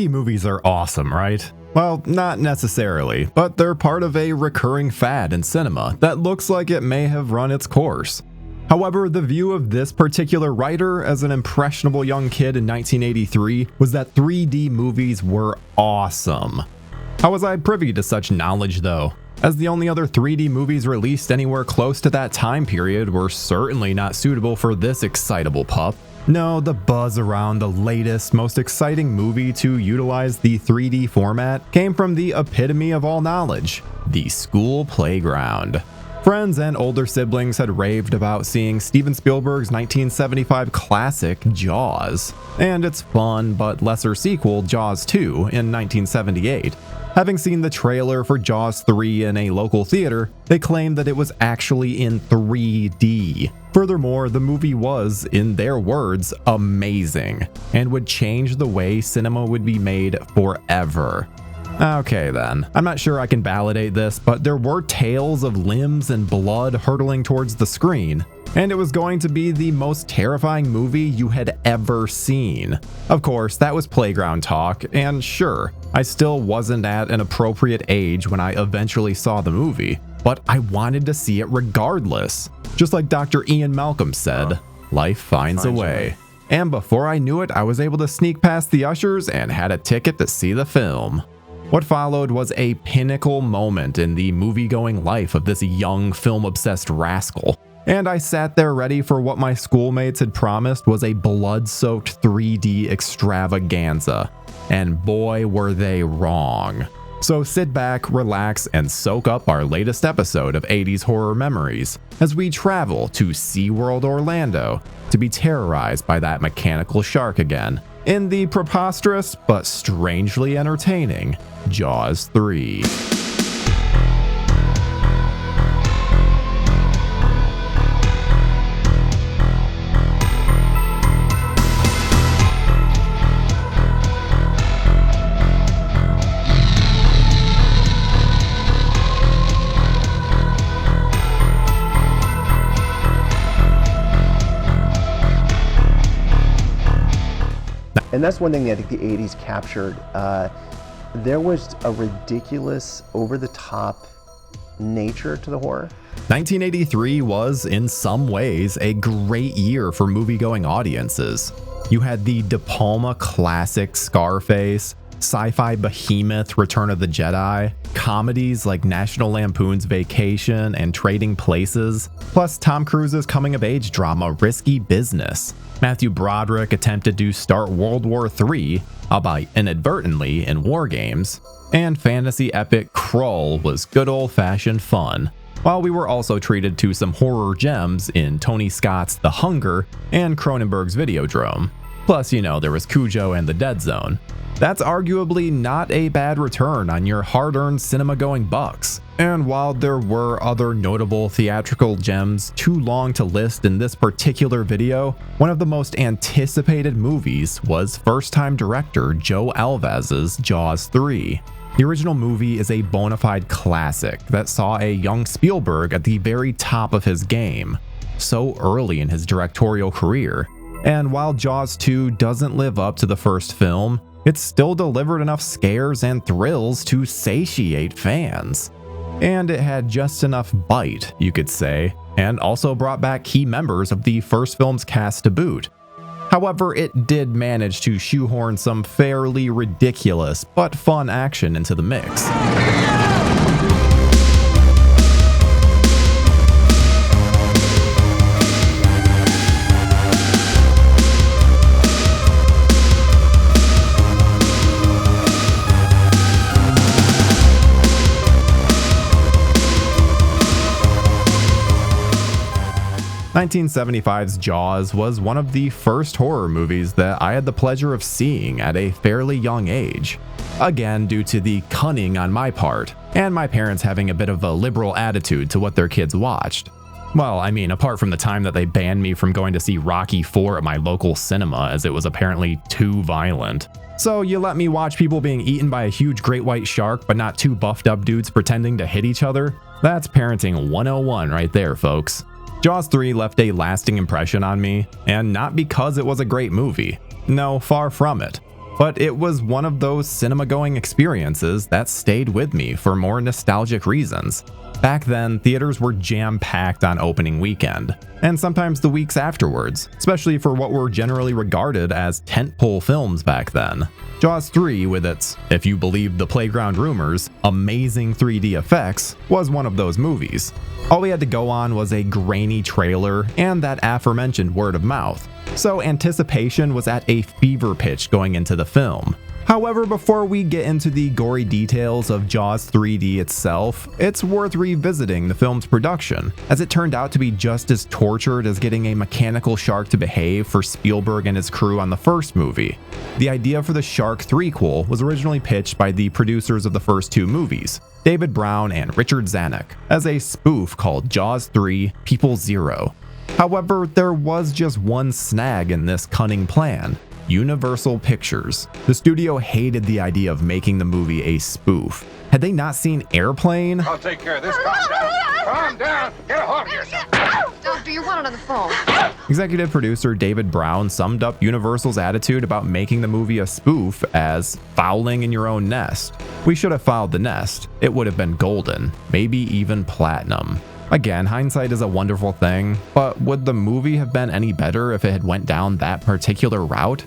3D movies are awesome, right? Well, not necessarily, but they're part of a recurring fad in cinema that looks like it may have run its course. However, the view of this particular writer as an impressionable young kid in 1983 was that 3D movies were awesome. How was I privy to such knowledge though? As the only other 3D movies released anywhere close to that time period were certainly not suitable for this excitable pup. No, the buzz around the latest, most exciting movie to utilize the 3D format came from the epitome of all knowledge, the school playground. Friends and older siblings had raved about seeing Steven Spielberg's 1975 classic Jaws, and its fun but lesser sequel Jaws 2 in 1978. Having seen the trailer for Jaws 3 in a local theater, they claimed that it was actually in 3D. Furthermore, the movie was, in their words, amazing, and would change the way cinema would be made forever. Okay then, I'm not sure I can validate this, but there were tales of limbs and blood hurtling towards the screen, and it was going to be the most terrifying movie you had ever seen. Of course, that was playground talk, and sure, I still wasn't at an appropriate age when I eventually saw the movie, but I wanted to see it regardless. Just like Dr. Ian Malcolm said, life finds a way. And before I knew it, I was able to sneak past the ushers and had a ticket to see the film. What followed was a pinnacle moment in the movie-going life of this young film-obsessed rascal, and I sat there ready for what my schoolmates had promised was a blood-soaked 3D extravaganza, and boy were they wrong. So sit back, relax, and soak up our latest episode of 80s Horror Memories as we travel to SeaWorld Orlando to be terrorized by that mechanical shark again in the preposterous but strangely entertaining Jaws 3. And that's one thing that I think the 80s captured. There was a ridiculous, over-the-top nature to the horror. 1983 was, in some ways, a great year for movie-going audiences. You had the De Palma classic Scarface, sci-fi behemoth Return of the Jedi, comedies like National Lampoon's Vacation and Trading Places, plus Tom Cruise's coming-of-age drama Risky Business. Matthew Broderick attempted to start World War III, albeit inadvertently, in war games, and fantasy epic Krull was good old-fashioned fun, while we were also treated to some horror gems in Tony Scott's The Hunger and Cronenberg's Videodrome. Plus, you know, there was Cujo and The Dead Zone. That's arguably not a bad return on your hard-earned cinema-going bucks. And while there were other notable theatrical gems too long to list in this particular video, one of the most anticipated movies was first-time director Joe Alvez's Jaws 3. The original movie is a bona fide classic that saw a young Spielberg at the very top of his game, so early in his directorial career. And while Jaws 2 doesn't live up to the first film, it still delivered enough scares and thrills to satiate fans. And it had just enough bite, you could say, and also brought back key members of the first film's cast to boot. However, it did manage to shoehorn some fairly ridiculous but fun action into the mix. 1975's Jaws was one of the first horror movies that I had the pleasure of seeing at a fairly young age. Again, due to the cunning on my part, and my parents having a bit of a liberal attitude to what their kids watched. Well, I mean, apart from the time that they banned me from going to see Rocky IV at my local cinema as it was apparently too violent. So you let me watch people being eaten by a huge great white shark but not two buffed up dudes pretending to hit each other? That's parenting 101 right there, folks. Jaws 3 left a lasting impression on me, and not because it was a great movie. No, far from it. but it was one of those cinema-going experiences that stayed with me for more nostalgic reasons. Back then, theaters were jam-packed on opening weekend, and sometimes the weeks afterwards, especially for what were generally regarded as tentpole films back then. Jaws 3, with its, if you believe the playground rumors, amazing 3D effects, was one of those movies. All we had to go on was a grainy trailer and that aforementioned word of mouth, so anticipation was at a fever pitch going into the film. However, before we get into the gory details of Jaws 3D itself, it's worth revisiting the film's production, as it turned out to be just as tortured as getting a mechanical shark to behave for Spielberg and his crew on the first movie. The idea for the Shark threequel was originally pitched by the producers of the first two movies, David Brown and Richard Zanuck, as a spoof called Jaws 3 People Zero. However, there was just one snag in this cunning plan: Universal Pictures. The studio hated the idea of making the movie a spoof. Had they not seen Airplane? I'll take care of this. Calm down. Calm down. Get a hold of yourself. Doctor, you're wanted on the phone. Executive producer David Brown summed up Universal's attitude about making the movie a spoof as fouling in your own nest. We should have fouled the nest. It would have been golden, maybe even platinum. Again, hindsight is a wonderful thing, but would the movie have been any better if it had went down that particular route?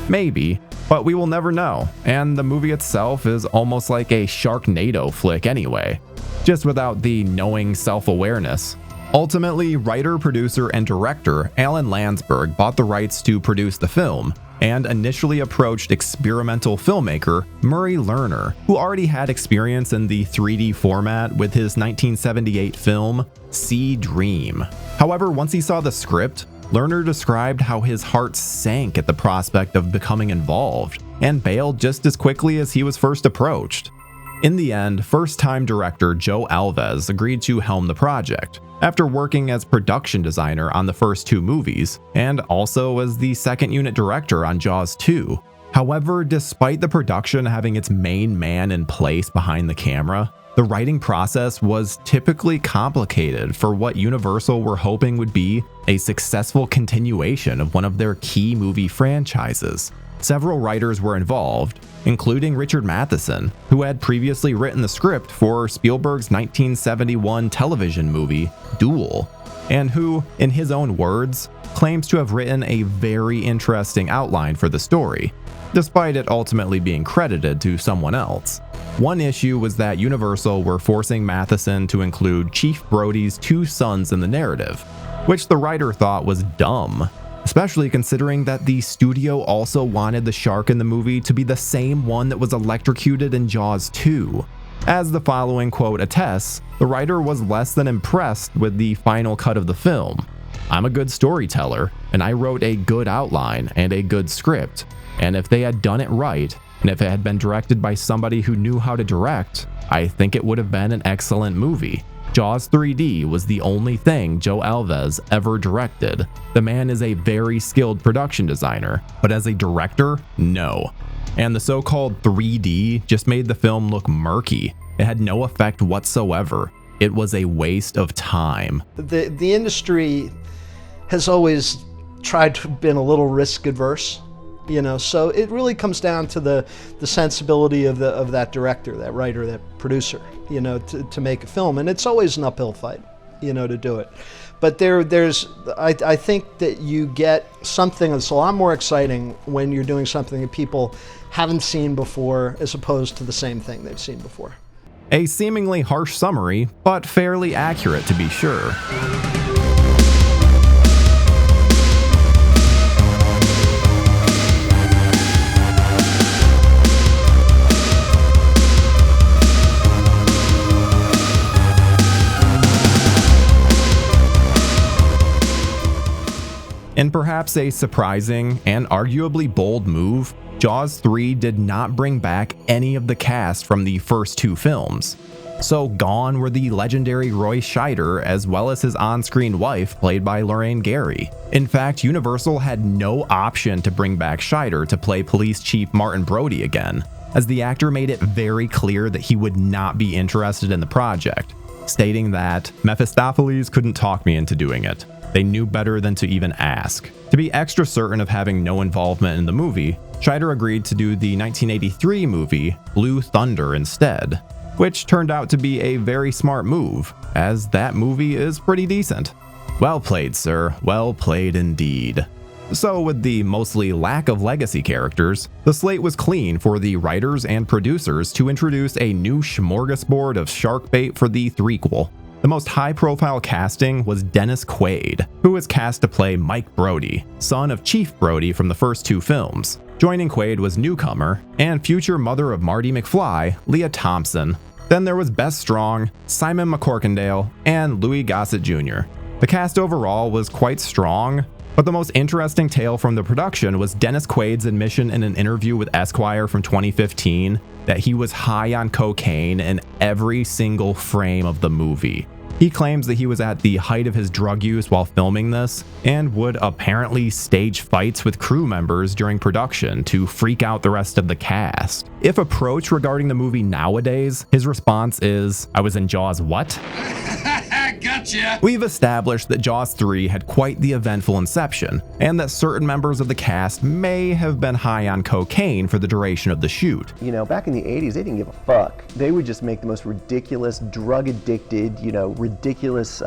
Maybe, but we will never know, and the movie itself is almost like a Sharknado flick anyway, just without the knowing self-awareness. Ultimately, writer, producer, and director Alan Landsberg bought the rights to produce the film, and initially approached experimental filmmaker Murray Lerner, who already had experience in the 3D format with his 1978 film Sea Dream. However, once he saw the script, Lerner described how his heart sank at the prospect of becoming involved, and bailed just as quickly as he was first approached. In the end, first-time director Joe Alves agreed to helm the project, after working as production designer on the first two movies, and also as the second unit director on Jaws 2. However, despite the production having its main man in place behind the camera, the writing process was typically complicated for what Universal were hoping would be a successful continuation of one of their key movie franchises. Several writers were involved, including Richard Matheson, who had previously written the script for Spielberg's 1971 television movie, Duel, and who, in his own words, claims to have written a very interesting outline for the story, despite it ultimately being credited to someone else. One issue was that Universal were forcing Matheson to include Chief Brody's two sons in the narrative, which the writer thought was dumb, especially considering that the studio also wanted the shark in the movie to be the same one that was electrocuted in Jaws 2. As the following quote attests, the writer was less than impressed with the final cut of the film. "I'm a good storyteller, and I wrote a good outline and a good script, and if they had done it right, and if it had been directed by somebody who knew how to direct, I think it would have been an excellent movie. Jaws 3D was the only thing Joe Alves ever directed. The man is a very skilled production designer, but as a director, no. And the so-called 3D just made the film look murky. It had no effect whatsoever. It was a waste of time." The industry has always tried to been a little risk adverse, so it really comes down to the sensibility of that director, that writer, that producer, to make a film, and it's always an uphill fight, to do it. But I think that you get something that's a lot more exciting when you're doing something that people haven't seen before, as opposed to the same thing they've seen before. A seemingly harsh summary, but fairly accurate to be sure. In perhaps a surprising and arguably bold move, Jaws 3 did not bring back any of the cast from the first two films. So gone were the legendary Roy Scheider as well as his on-screen wife played by Lorraine Gary. In fact, Universal had no option to bring back Scheider to play Police Chief Martin Brody again, as the actor made it very clear that he would not be interested in the project, stating that Mephistopheles couldn't talk me into doing it. They knew better than to even ask. To be extra certain of having no involvement in the movie, Scheider agreed to do the 1983 movie Blue Thunder instead, which turned out to be a very smart move, as that movie is pretty decent. Well played, sir. Well played indeed. So with the mostly lack of legacy characters, the slate was clean for the writers and producers to introduce a new smorgasbord of shark bait for the threequel. The most high-profile casting was Dennis Quaid, who was cast to play Mike Brody, son of Chief Brody from the first two films. Joining Quaid was newcomer and future mother of Marty McFly, Leah Thompson. Then there was Bess Strong, Simon McCorkindale, and Louis Gossett Jr. The cast overall was quite strong, but the most interesting tale from the production was Dennis Quaid's admission in an interview with Esquire from 2015 that he was high on cocaine in every single frame of the movie. He claims that he was at the height of his drug use while filming this, and would apparently stage fights with crew members during production to freak out the rest of the cast. If approached regarding the movie nowadays, his response is, "I was in Jaws what?" Gotcha! We've established that Jaws 3 had quite the eventful inception, and that certain members of the cast may have been high on cocaine for the duration of the shoot. You know, back in the 80s, they didn't give a fuck. They would just make the most ridiculous, drug-addicted, ridiculous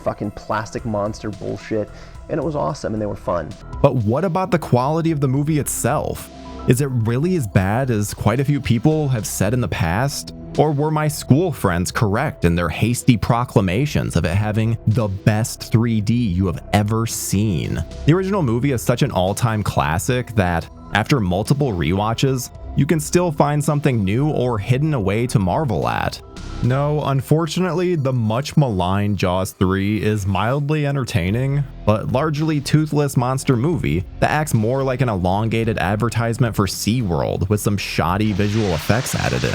fucking plastic monster bullshit, and it was awesome, and they were fun. But what about the quality of the movie itself? Is it really as bad as quite a few people have said in the past? Or were my school friends correct in their hasty proclamations of it having the best 3D you have ever seen? The original movie is such an all-time classic that, after multiple rewatches, you can still find something new or hidden away to marvel at. No, unfortunately, the much maligned Jaws 3 is mildly entertaining, but largely toothless monster movie that acts more like an elongated advertisement for SeaWorld with some shoddy visual effects added in.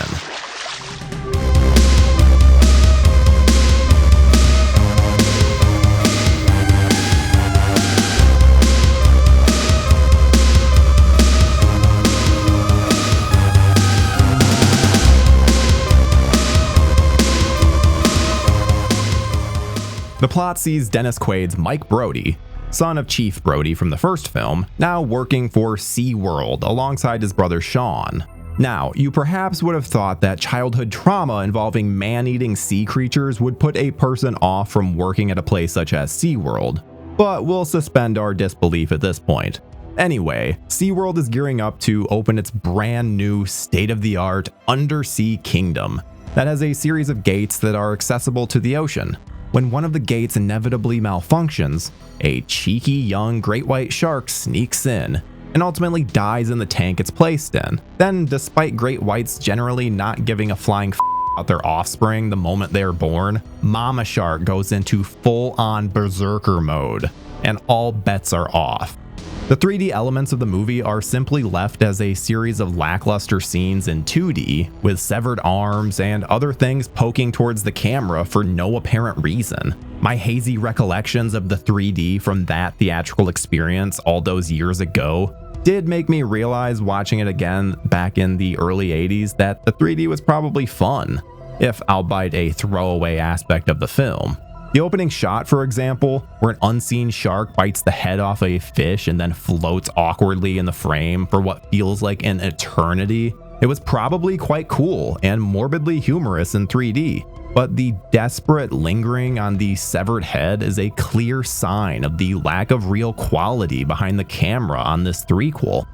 The plot sees Dennis Quaid's Mike Brody, son of Chief Brody from the first film, now working for SeaWorld alongside his brother Shawn. Now, you perhaps would have thought that childhood trauma involving man-eating sea creatures would put a person off from working at a place such as SeaWorld, but we'll suspend our disbelief at this point. Anyway, SeaWorld is gearing up to open its brand new state-of-the-art undersea kingdom that has a series of gates that are accessible to the ocean. When one of the gates inevitably malfunctions, a cheeky young great white shark sneaks in and ultimately dies in the tank it's placed in. Then, despite great whites generally not giving a flying about their offspring the moment they are born, Mama Shark goes into full-on berserker mode, and all bets are off. The 3D elements of the movie are simply left as a series of lackluster scenes in 2D, with severed arms and other things poking towards the camera for no apparent reason. My hazy recollections of the 3D from that theatrical experience all those years ago did make me realize watching it again back in the early 80s that the 3D was probably fun, if albeit a throwaway aspect of the film. The opening shot, for example, where an unseen shark bites the head off a fish and then floats awkwardly in the frame for what feels like an eternity, it was probably quite cool and morbidly humorous in 3D, but the desperate lingering on the severed head is a clear sign of the lack of real quality behind the camera on this threequel.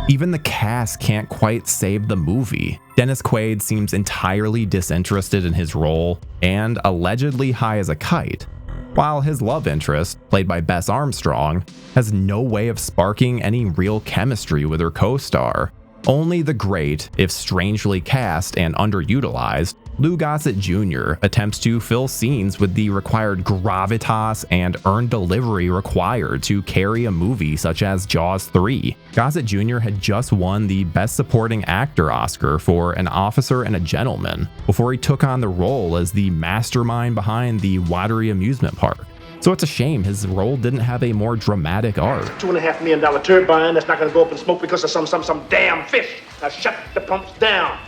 Even the cast can't quite save the movie. Dennis Quaid seems entirely disinterested in his role and allegedly high as a kite, while his love interest, played by Bess Armstrong, has no way of sparking any real chemistry with her co-star. Only the great, if strangely cast and underutilized, Lou Gossett Jr. attempts to fill scenes with the required gravitas and earned delivery required to carry a movie such as Jaws 3. Gossett Jr. had just won the Best Supporting Actor Oscar for An Officer and a Gentleman before he took on the role as the mastermind behind the Watery Amusement Park. So it's a shame his role didn't have a more dramatic arc. $2.5 million turbine that's not gonna go up in smoke because of some damn fish. Now shut the pumps down.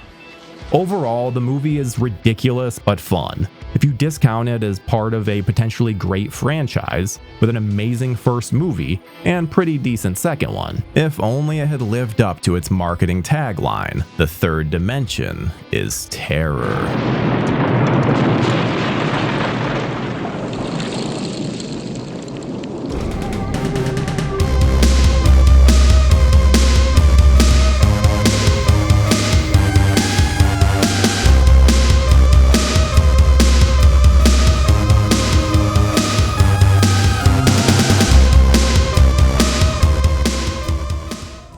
Overall, the movie is ridiculous but fun. If you discount it as part of a potentially great franchise, with an amazing first movie and pretty decent second one, if only it had lived up to its marketing tagline, "The third dimension is terror."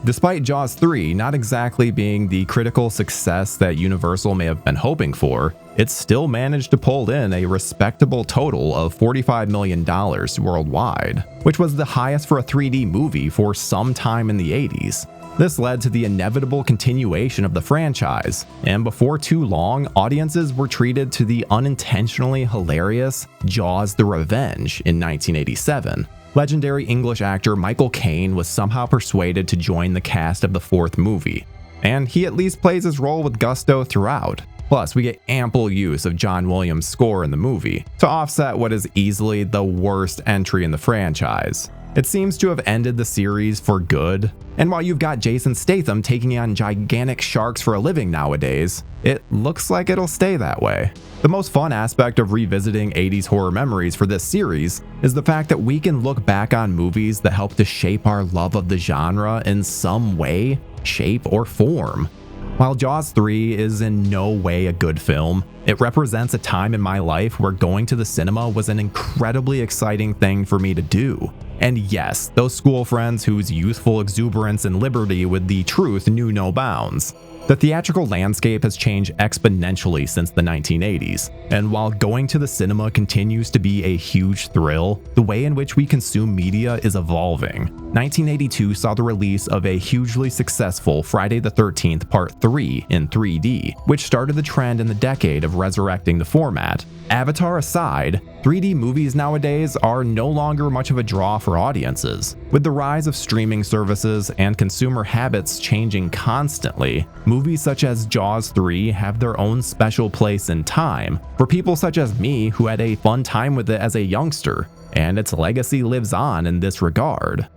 Despite Jaws 3 not exactly being the critical success that Universal may have been hoping for, it still managed to pull in a respectable total of $45 million worldwide, which was the highest for a 3D movie for some time in the 80s. This led to the inevitable continuation of the franchise, and before too long, audiences were treated to the unintentionally hilarious Jaws: The Revenge in 1987. Legendary English actor Michael Caine was somehow persuaded to join the cast of the fourth movie, and he at least plays his role with gusto throughout. Plus, we get ample use of John Williams' score in the movie to offset what is easily the worst entry in the franchise. It seems to have ended the series for good, and while you've got Jason Statham taking on gigantic sharks for a living nowadays, it looks like it'll stay that way. The most fun aspect of revisiting 80s horror memories for this series is the fact that we can look back on movies that help to shape our love of the genre in some way, shape, or form. While Jaws 3 is in no way a good film, it represents a time in my life where going to the cinema was an incredibly exciting thing for me to do. And yes, those school friends whose youthful exuberance and liberty with the truth knew no bounds. The theatrical landscape has changed exponentially since the 1980s, and while going to the cinema continues to be a huge thrill, the way in which we consume media is evolving. 1982 saw the release of a hugely successful Friday the 13th Part 3 in 3D, which started the trend in the decade of resurrecting the format. Avatar aside, 3D movies nowadays are no longer much of a draw for audiences. With the rise of streaming services and consumer habits changing constantly, movies such as Jaws 3 have their own special place in time for people such as me who had a fun time with it as a youngster, and its legacy lives on in this regard.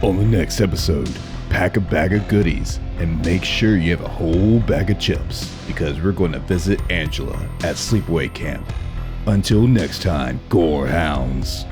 On the next episode, pack a bag of goodies and make sure you have a whole bag of chips because we're going to visit Angela at sleepaway camp. Until next time, gore hounds.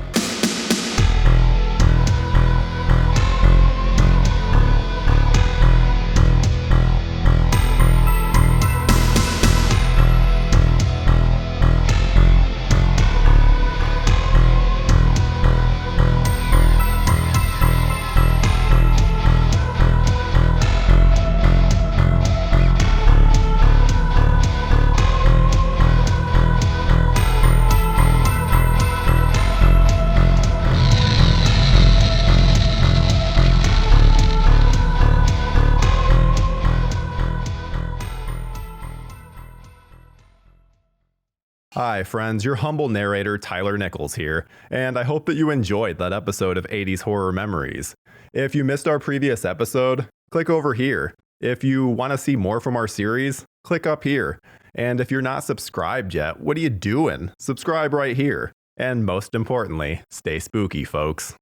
Hi friends, your humble narrator Tyler Nichols here, and I hope that you enjoyed that episode of 80s Horror Memories. If you missed our previous episode, click over here. If you want to see more from our series, click up here. And if you're not subscribed yet, what are you doing? Subscribe right here. And most importantly, stay spooky, folks.